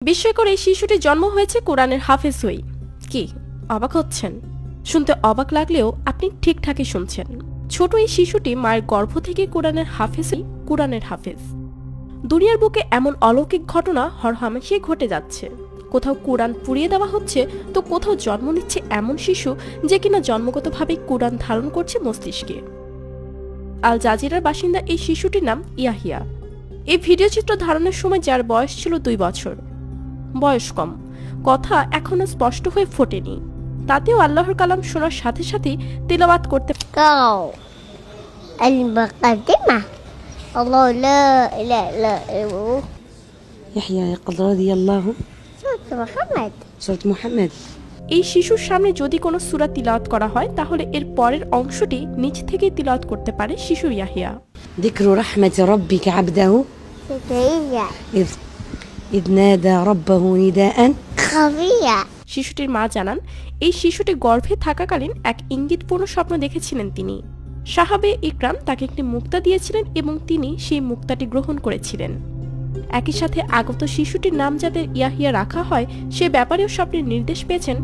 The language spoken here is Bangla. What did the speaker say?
বিস্ময়কর এই শিশুটির জন্ম হয়েছে কোরআনের হাফেজ হয়ে। কি অবাক হচ্ছেন? শুনতে অবাক লাগলেও আপনি ঠিকঠাকই শুনছেন। ছোট এই শিশুটি মায়ের গর্ভ থেকে কোরআনের হাফেজ। দুনিয়ার বুকে এমন অলৌকিক ঘটনা হরহামেশাই ঘটে যাচ্ছে। কোথাও কোরআন পুড়িয়ে দেওয়া হচ্ছে, তো কোথাও জন্ম নিচ্ছে এমন শিশু যে কিনা জন্মগতভাবেই কোরআন ধারণ করছে মস্তিষ্কে। আল জাজিরার বাসিন্দা এই শিশুটির নাম ইয়াহিয়া। এই ভিডিও চিত্র ধারণের সময় যার বয়স ছিল 2 বছর। বয়স কম, কথা এখনো স্পষ্ট হয়ে ফোটেনি, তাতেও আল্লাহর কালাম শোনার সাথে সাথেই তিলাওয়াত করতে এই শিশুর সামনে যদি কোনো সূরা তিলাওয়াত করা হয় তাহলে এর পরের অংশটি নিজ থেকেই তিলাওয়াত করতে পারে শিশু ইয়াহিয়া। যিকরু রাহমাতি রাব্বিকা আবদাহু ইয নাদা রাব্বাহু নিদাআন খাফিয়া। শিশুটির মা জানান, এই শিশুটি গর্ভে থাকাকালীন এক ইঙ্গিতপূর্ণ স্বপ্ন দেখেছিলেন তিনি। সাহাবে ইকরাম তাকে একটি মুক্তা দিয়েছিলেন এবং তিনি সেই মুক্তাটি গ্রহণ করেছিলেন। একই সাথে আগত শিশুটির নাম যাতে ইয়াহিয়া রাখা হয় সে ব্যাপারেও স্বপ্নের নির্দেশ পেয়েছেন।